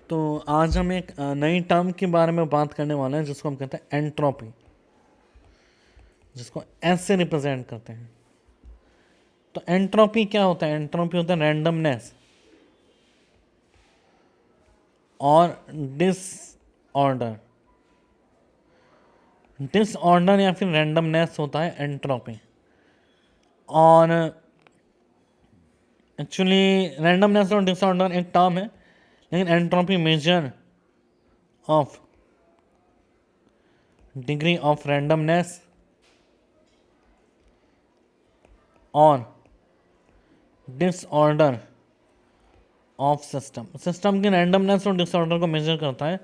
तो आज हम एक नई टर्म के बारे में बात करने वाले हैं जिसको हम कहते हैं एंट्रोपी, जिसको एस से रिप्रेजेंट करते हैं। तो एंट्रोपी क्या होता है? एंट्रोपी होता है रैंडमनेस और डिसऑर्डर। डिसऑर्डर या फिर रैंडमनेस होता है एंट्रोपी। और एक्चुअली रैंडमनेस और डिसऑर्डर एक टर्म है, लेकिन entropy measure of degree of randomness और डिसऑर्डर ऑफ सिस्टम की रैंडमनेस और डिसऑर्डर को मेजर करता है।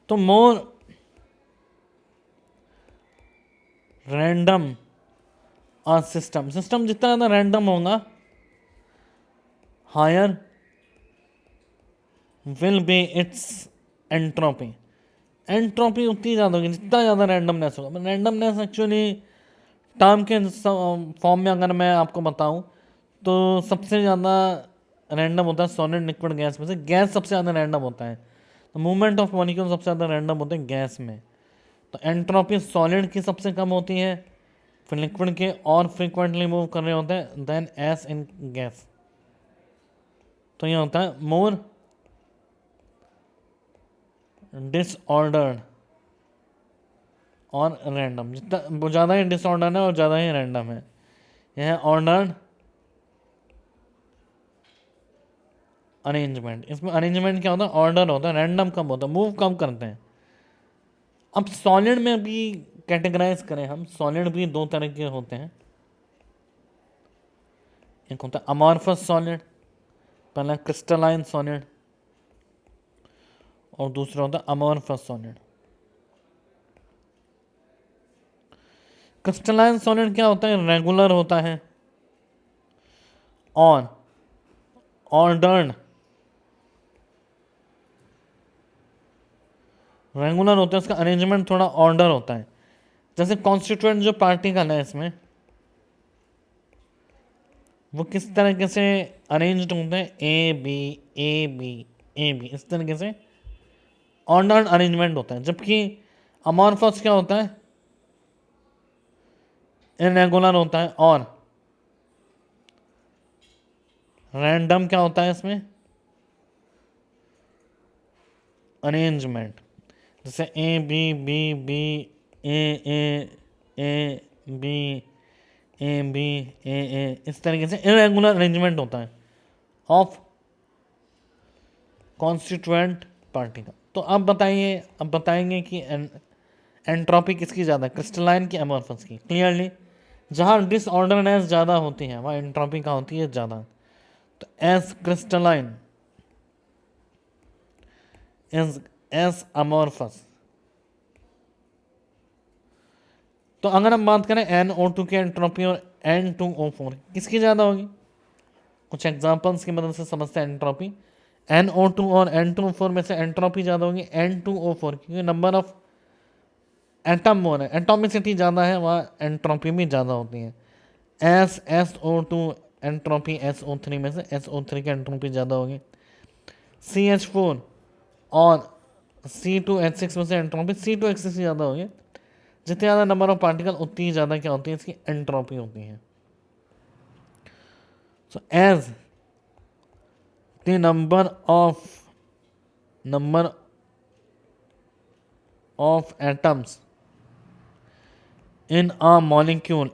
तो मोर रैंडम और सिस्टम जितना ज़्यादा रैंडम होगा, higher will be its entropy. Entropy उतनी ज़्यादा होगी जितना ज़्यादा रैंडमनेस होगा। रैंडमनेस एक्चुअली टर्म के फॉर्म में अगर मैं आपको बताऊं तो सबसे ज़्यादा रैंडम होता है सॉलिड लिक्विड गैस में से। गैस सबसे ज़्यादा रैंडम होता है, तो मूवमेंट ऑफ मॉलिक्यूल सबसे ज़्यादा रैंडम होते हैं गैस में। तो एंट्रोपी सॉलिड की सबसे कम होती है, फिर लिक्विड के और फ्रिक्वेंटली मूव कर रहे होते हैं देन एस इन गैस। तो ये होता है मोर डिसऑर्डर्ड और रैंडम। जितना ज़्यादा ही डिसऑर्डर है और ज़्यादा ही रैंडम है। यह है ऑर्डर्ड अरेंजमेंट। इसमें अरेंजमेंट क्या होता है? ऑर्डर होता है, रैंडम कम होता है, मूव कम करते हैं। अब सॉलिड में भी कैटेगराइज करें हम, सॉलिड भी दो तरह के होते हैं। एक होता है अमॉर्फस सॉलिड, पहला क्रिस्टलाइन सॉलिड, और दूसरा होता है अमॉर्फस सॉलिड। क्रिस्टलाइन सॉलिड क्या होता है? रेगुलर होता है और ऑर्डर्ड। रेगुलर होता है, उसका अरेंजमेंट थोड़ा ऑर्डर होता है। जैसे कॉन्स्टिट्यूएंट जो पार्टिकल है इसमें, वो किस तरीके से अरेंज्ड होते हैं? A B A B A B, इस तरीके से ऑर्डर्ड अरेंजमेंट होता है। जबकि अमॉर्फस क्या होता है? इरेगुलर होता है और रैंडम क्या होता है इसमें? अरेंजमेंट। जैसे A B B B A A B A B A, इस तरीके से इरेगुलर अरेंजमेंट होता है ऑफ कॉन्स्टिट्यूएंट पार्टिकल। तो अब बताइए, अब बताएंगे कि एंट्रोपी किसकी ज़्यादा है, क्रिस्टलाइन की अमॉर्फस की? क्लियरली जहाँ डिसऑर्डरनेस ज़्यादा होती है वहाँ एंट्रोपी का होती है ज़्यादा। तो S crystalline is S amorphous. तो अगर हम बात करें NO2 की एंट्रोपी और N2O4 किसकी ज़्यादा होगी? कुछ एग्जांपल्स की मदद से समझते हैं एंट्रोपी। NO2 और N2O4 में से एंट्रोपी ज़्यादा होगी N2O4, क्योंकि नंबर ऑफ एटम मोर है, एटॉमिसिटी ज़्यादा है, वहाँ एंट्रोपी भी ज़्यादा होती है। SO2 एंट्रोपी SO3 में से SO3 की एंट्रोपी ज़्यादा होगी। CH4 और C2H6 में से एंट्रोपी C2H6 से ज़्यादा होगी। जितने ज़्यादा नंबर ऑफ पार्टिकल उतनी ही ज़्यादा क्या होती है? इसकी एंट्रोपी होती है। So as the number of atoms in a molecule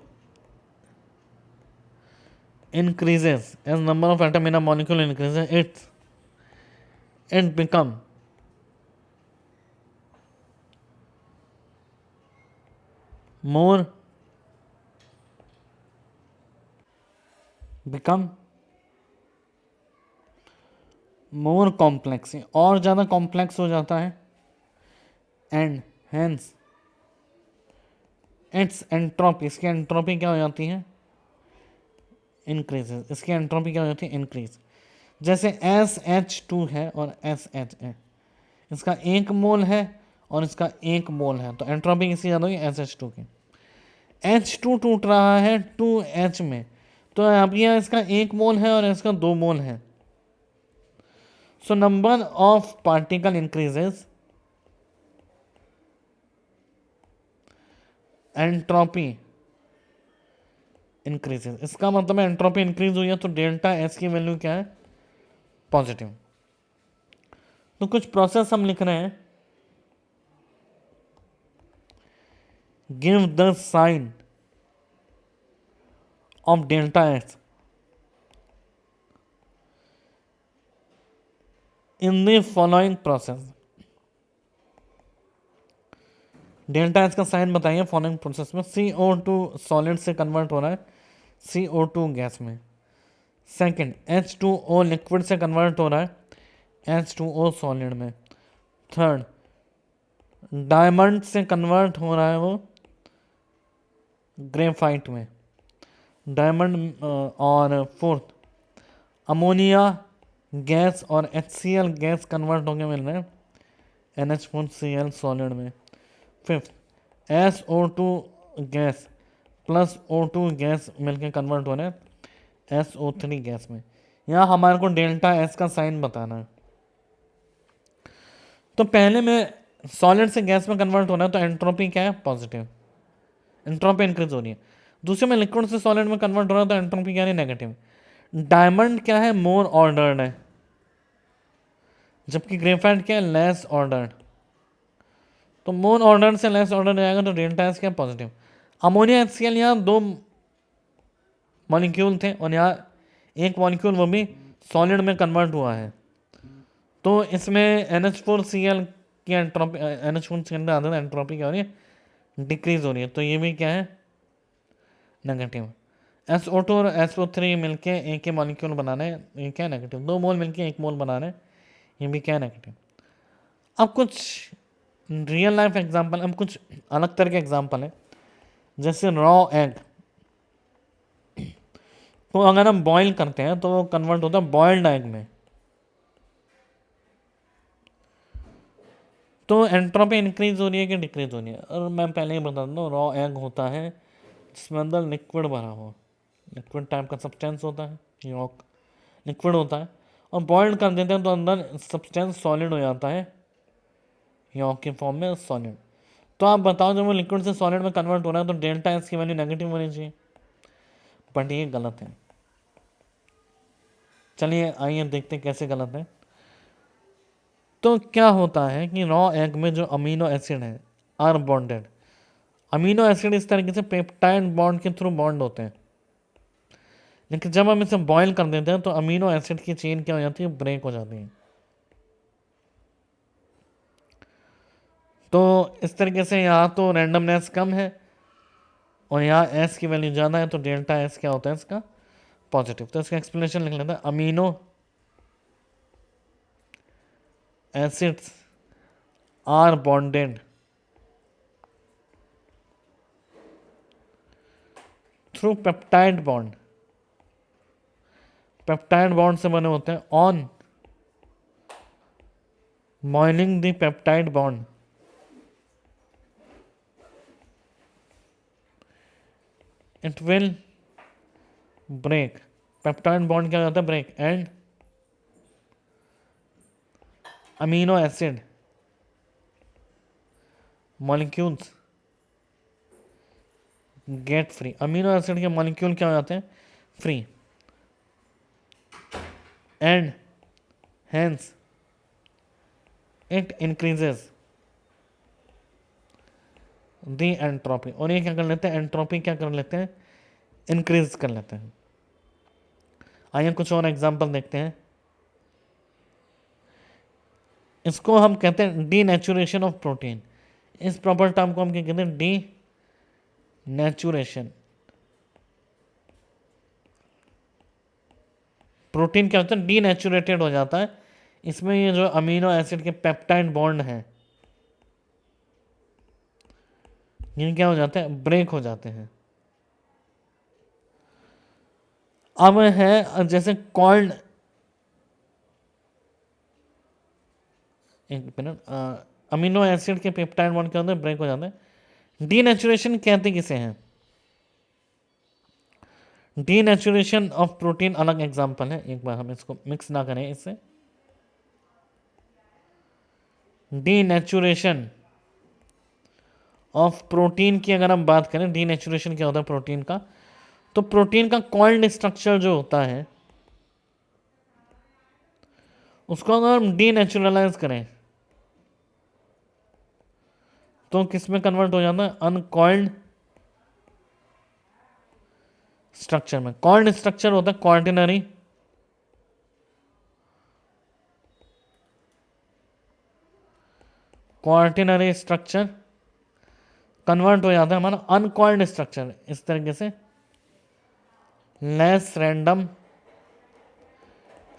increases, as number of atom in a molecule increases, it become more become more complex, और ज़्यादा कॉम्प्लेक्स हो जाता है। एंड हेंस इट्स एंट्रोपी, इसकी एंट्रोपी क्या हो जाती है? इंक्रीजेस। इसकी एंट्रोपी क्या हो जाती है? इंक्रीज। जैसे SH2 है और SH है, इसका एक मोल है और इसका एक मोल है, तो एंट्रोपी किसकी ज़्यादा होगी? SH2 की। H2 टूट रहा है 2H में, तो अब यह इसका एक मोल है और इसका दो मोल है। So number of particle increases, entropy increases. इसका मतलब है एंट्रोपी इंक्रीज हुई है तो डेल्टा एस की वैल्यू क्या है? पॉजिटिव। तो कुछ प्रोसेस हम लिख रहे हैं, give the sign of delta S in the following process. Delta S का साइन बताइए फॉलोइंग प्रोसेस में। CO2 सॉलिड से कन्वर्ट हो रहा है CO2 गैस में। सेकंड, H2O लिक्विड से कन्वर्ट हो रहा है H2O सॉलिड में। थर्ड, डायमंड से कन्वर्ट हो रहा है वो ग्रेफाइट में, डायमंड। और फोर्थ, अमोनिया गैस और HCl गैस कन्वर्ट होकर मिल रहे हैं NH4Cl सॉलिड में। Fifth, SO2 gas plus O2 gas मिलकर कन्वर्ट हो रहे हैं SO3 गैस में। यहाँ हमारे को डेल्टा एस का साइन बताना है। तो पहले में सॉलिड से गैस में कन्वर्ट होना है तो एंट्रोपी क्या है? पॉजिटिव, एंट्रोपी इंक्रीज हो रही है। दूसरे में लिक्विड से सॉलिड में कन्वर्ट हो रहा है तो एंट्रोपी क्या है? नेगेटिव। डायमंड क्या है? मोर ऑर्डर्ड है, जबकि ग्रेफाइट क्या है? Less ordered. तो मोर ऑर्डर से लेस ऑर्डर जाएगा तो डेल्टा एस क्या? पॉजिटिव। अमोनिया HCl यहाँ दो मॉलिक्यूल थे और यहाँ एक मॉलिक्यूल वो भी सॉलिड में कन्वर्ट हुआ है, तो इसमें NH4Cl की एंट्रोपी, NH4Cl का आधा एंट्रोपी क्या हो रही है? डिक्रीज हो रही है। तो ये भी क्या है? नेगेटिव। SO2 और SO3 मिलके एक ही मॉलिक्यूल बनाने, ये क्या है? नेगेटिव। दो मोल मिलके एक मोल बनाने, ये भी क्या है? नेगेटिव। अब कुछ रियल लाइफ एग्जांपल, अब कुछ अलग तरह के एग्जांपल है, जैसे रॉ एग को अगर हम बॉईल करते हैं तो वो कन्वर्ट होता है बॉइल्ड एग में। तो एंट्रोपी इंक्रीज हो रही है कि डिक्रीज हो रही है? और मैं पहले ही बता दूँ, रॉ एग होता है जिसमें अंदर लिक्विड भरा हो, लिक्विड टाइप का सब्सटेंस होता है, यॉक लिक्विड होता है, और बॉइल्ड कर देते हैं तो अंदर सब्सटेंस सॉलिड हो जाता है, यॉक के फॉर्म में सॉलिड। तो आप बताओ जब वो लिक्विड से सॉलिड में कन्वर्ट हो रहा है तो डेल्टा एस की वैल्यू नेगेटिव होनी चाहिए, बट ये गलत है। चलिए आइए देखते हैं कैसे गलत है। तो क्या होता है कि रॉ एग में जो अमीनो एसिड है आर बॉन्डेड। अमीनो एसिड इस तरीके से पेप्टाइड बॉन्ड के थ्रू बॉन्ड होते हैं, लेकिन जब हम इसे बॉईल कर देते हैं तो अमीनो एसिड की चेन क्या हो जाती है? ब्रेक हो जाती है। तो इस तरीके से यहाँ तो रैंडमनेस कम है और यहाँ एस की वैल्यू ज़्यादा है, तो डेल्टा एस क्या होता है इसका? पॉजिटिव। तो इसका एक्सप्लेनेशन लिख लेते हैं। Amino acids are bonded through peptide bond, peptide bond से बने होते हैं। On boiling the peptide bond it will break. Peptide bond क्या होता है? Break, and amino acid molecules get free. Amino acid के मॉलिक्यूल क्या हो जाते हैं? Free, and hence it increases the entropy. और ये क्या कर लेते हैं? एंट्रोपी क्या कर लेते हैं? इंक्रीज कर लेते हैं। आइए कुछ और एग्जांपल देखते हैं। इसको हम कहते हैं डी नेचुरेशन ऑफ प्रोटीन। इस प्रॉपर टर्म को हम क्या कहते हैं? डी नेचुरेशन। प्रोटीन क्या होता है? डी नेचुरेटेड हो जाता है। इसमें ये जो अमीनो एसिड के पेप्टाइड बॉन्ड हैं ये क्या हो जाते हैं? ब्रेक हो जाते हैं। अब है जैसे कॉल्ड, एक मिनट, अमीनो एसिड के पेप्टाइड बॉन्ड के अंदर ब्रेक हो जाते हैं। डीनेचुरेशन कहते किसे हैं? डीनेचुरेशन ऑफ प्रोटीन अलग एग्जांपल है, एक बार हम इसको मिक्स ना करें इससे। डीनेचुरेशन ऑफ प्रोटीन की अगर हम बात करें, डीनेचुरेशन क्या होता है प्रोटीन का, तो प्रोटीन का कॉल्ड स्ट्रक्चर जो होता है उसको अगर हम डीनेचुरलाइज करें तो किस में कन्वर्ट हो जाता है, अनकॉल्ड स्ट्रक्चर में। कॉल्ड स्ट्रक्चर होता है क्वार्टिनरी क्वार्टिनरी स्ट्रक्चर कन्वर्ट हो जाता है हमारा अनकॉल्ड स्ट्रक्चर, इस तरीके से लेस रैंडम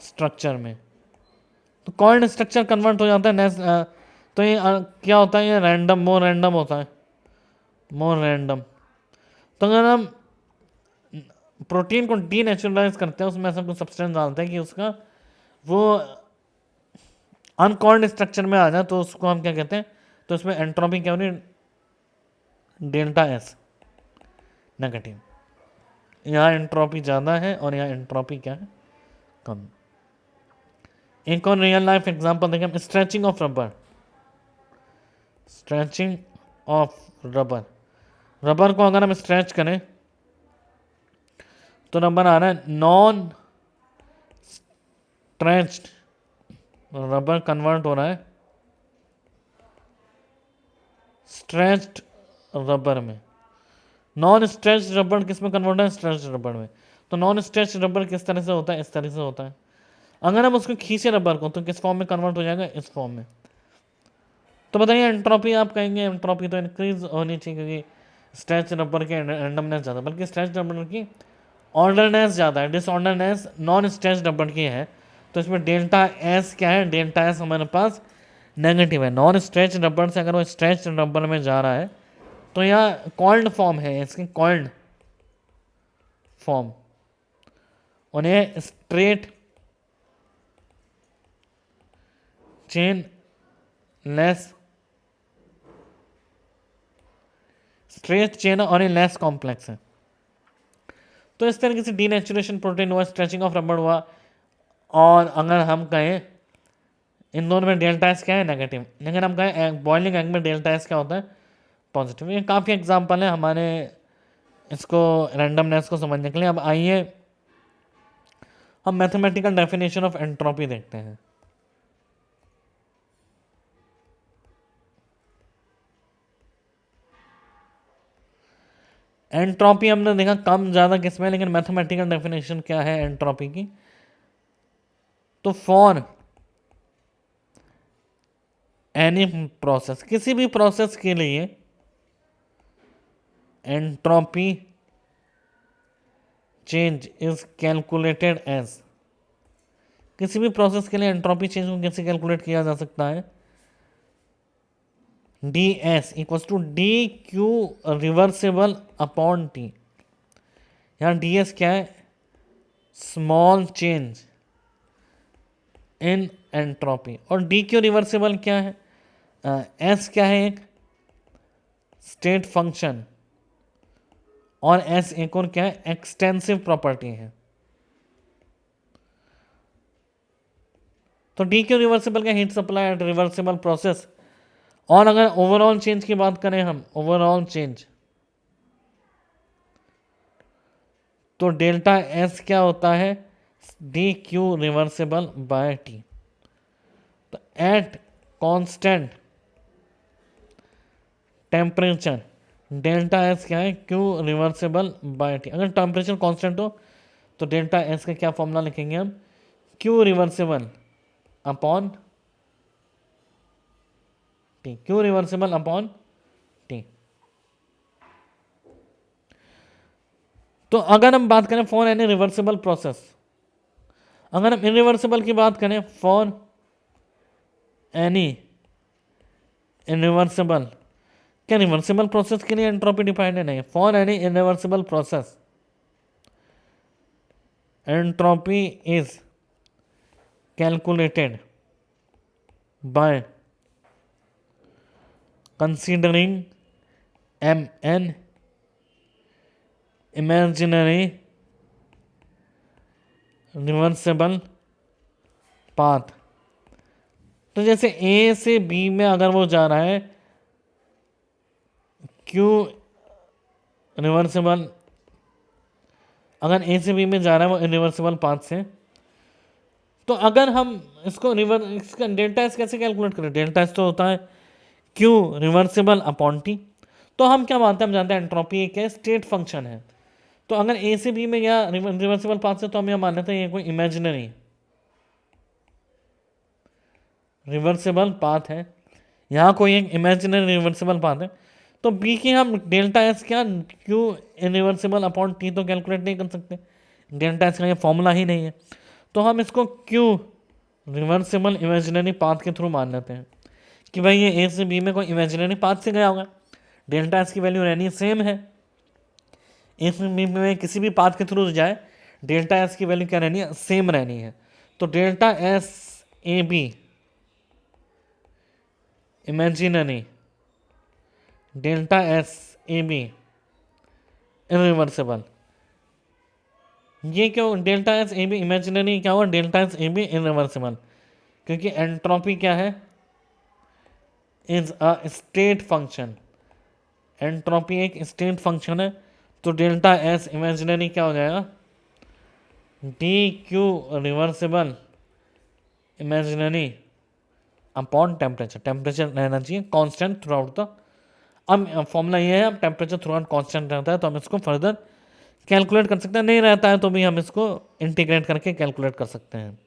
स्ट्रक्चर में। तो कॉल्ड स्ट्रक्चर कन्वर्ट हो जाता है लेस, तो ये क्या होता है, ये रैंडम, मोर रैंडम होता है, मोर रैंडम। तो अगर हम प्रोटीन को डीनेचुरलाइज करते हैं, उसमें ऐसा कुछ सब्सटेंस डालते हैं कि उसका वो अनकॉल्ड स्ट्रक्चर में आ जाए, तो उसको हम क्या कहते हैं, तो इसमें एंट्रोपी क्या होनी, डेल्टा एस नेगेटिव। यहाँ एंट्रोपी ज़्यादा है और यहाँ एंट्रोपी क्या है, कम। एक और रियल लाइफ एग्जांपल देखें हम, stretching of rubber. Stretching of rubber, rubber को अगर हम स्ट्रेच करें तो रबर आ रहा है नॉन स्ट्रेच्ड, रबर कन्वर्ट हो रहा है स्ट्रेच्ड रबर में। नॉन स्ट्रेच रबर किस में कन्वर्ट है, स्ट्रेच रबर में। तो नॉन स्ट्रेच रबर किस तरह से होता है, इस तरह से होता है। अगर हम उसको खींचे रबर को तो किस फॉर्म में कन्वर्ट हो जाएगा, इस फॉर्म में। तो बताइए एंट्रोपी, आप कहेंगे एंट्रोपी तो इंक्रीज होनी चाहिए क्योंकि स्ट्रेच रबर के रैंडमनेस ज़्यादा, बल्कि स्ट्रेच रबर की ऑर्डरनेस ज़्यादा है, डिसऑर्डरनेस नॉन स्ट्रेच रबर की है। तो इसमें डेल्टा एस क्या है, डेल्टा एस हमारे पास नेगेटिव है। नॉन स्ट्रेच रबर से अगर वो स्ट्रेच रबर में जा रहा है तो यह कॉल्ड फॉर्म है, इसकी कॉल्ड फॉर्म, उन्हें straight chain less, straight chain और ये लेस कॉम्प्लेक्स है। तो इस तरीके से डीनेचुरेशन प्रोटीन हुआ, स्ट्रेचिंग ऑफ रबर हुआ। और अगर हम कहें इन दोनों में डेल्टा एस क्या है, नेगेटिव, लेकिन हम कहें बॉइलिंग एग में डेल्टा एस क्या होता है, पॉजिटिव। ये काफ़ी एग्जांपल है हमारे इसको रैंडमनेस को समझने के लिए। अब आइए हम मैथमेटिकल डेफिनेशन ऑफ एंट्रोपी देखते हैं। एंट्रोपी हमने देखा कम ज़्यादा किसमें, लेकिन मैथमेटिकल डेफिनेशन क्या है एंट्रोपी की, तो फॉर एनी प्रोसेस, किसी भी प्रोसेस के लिए entropy change is calculated as, किसी भी प्रोसेस के लिए एंट्रोपी चेंज को कैसे कैलकुलेट किया जा सकता है, d S equals to d Q reversible upon T. यहाँ डी एस क्या है, स्मॉल चेंज इन एंट्रोपी, और डी क्यू रिवर्सिबल क्या है, एस क्या है, एक स्टेट फंक्शन, और एस एक और क्या है, एक्सटेंसिव प्रॉपर्टी है। तो डी क्यू रिवर्सिबल का heat supply at reversible process. और अगर ओवरऑल चेंज की बात करें हम, ओवरऑल चेंज, तो डेल्टा एस क्या होता है, d Q reversible by T. तो at constant temperature delta S क्या है, क्यू रिवर्सिबल बाय टी। अगर टेम्परेचर कांस्टेंट हो तो डेल्टा एस का क्या फॉर्मूला लिखेंगे हम, Q reversible upon T, Q reversible upon T. तो अगर हम बात करें फॉर एनी रिवर्सिबल प्रोसेस, अगर हम इनरिवर्सिबल की बात करें, फॉर एनी इनरिवर्सिबल, क्या रिवर्सिबल प्रोसेस के लिए एंट्रोपी डिफाइंड है, नहीं। For any irreversible process entropy is calculated by considering एम एन इमेजिनरी रिवर्सिबल पाथ तो जैसे ए से बी में अगर वो जा रहा है क्यू रिवर्सिबल, अगर ए से बी में जा रहा है वो इरिवर्सिबल पाथ से, तो अगर हम इसको इसका डेल्टा एस कैसे कैलकुलेट करें? डेल्टा एस तो होता है क्यू रिवर्सिबल अपॉन टी। तो हम क्या मानते हैं, हम जानते हैं एंट्रोपी एक है स्टेट फंक्शन है। तो अगर ए से बी में गया रिवर्सिबल पाथ से, तो हम यह मान लेते हैं ये कोई इमेजिनरी रिवर्सिबल पाथ है, यहाँ कोई एक इमेजिनरी रिवर्सिबल पाथ है। तो बी की हम डेल्टा एस क्या क्यू इरिवर्सिबल अपॉन टी तो कैलकुलेट नहीं कर सकते, डेल्टा एस का ये फॉर्मूला ही नहीं है। तो हम इसको क्यू रिवर्सिबल इमेजिनरी पाथ के थ्रू मान लेते हैं कि भाई ये ए से बी में कोई इमेजिनरी पाथ से गया होगा, डेल्टा एस की वैल्यू रहनी सेम है। ए से बी में किसी भी पाथ के थ्रू जाए, डेल्टा एस की वैल्यू क्या रहनी है, सेम रहनी है। तो delta S A B imaginary, delta S A B irreversible. ये क्यों delta S A B imaginary क्या हुआ, delta S A B irreversible? क्योंकि एंट्रोपी क्या है, is a state function. Entropy एक स्टेट फंक्शन है। तो डेल्टा एस इमेजिनरी क्या हो जाएगा, d Q reversible imaginary upon temperature. Temperature रहना चाहिए कांस्टेंट थ्रू आउट द, अब फॉर्मूला ये है, अब टेम्परेचर थ्रू आउट कांस्टेंट रहता है तो हम इसको फर्दर कैलकुलेट कर सकते हैं, नहीं रहता है तो भी हम इसको इंटीग्रेट करके कैलकुलेट कर सकते हैं।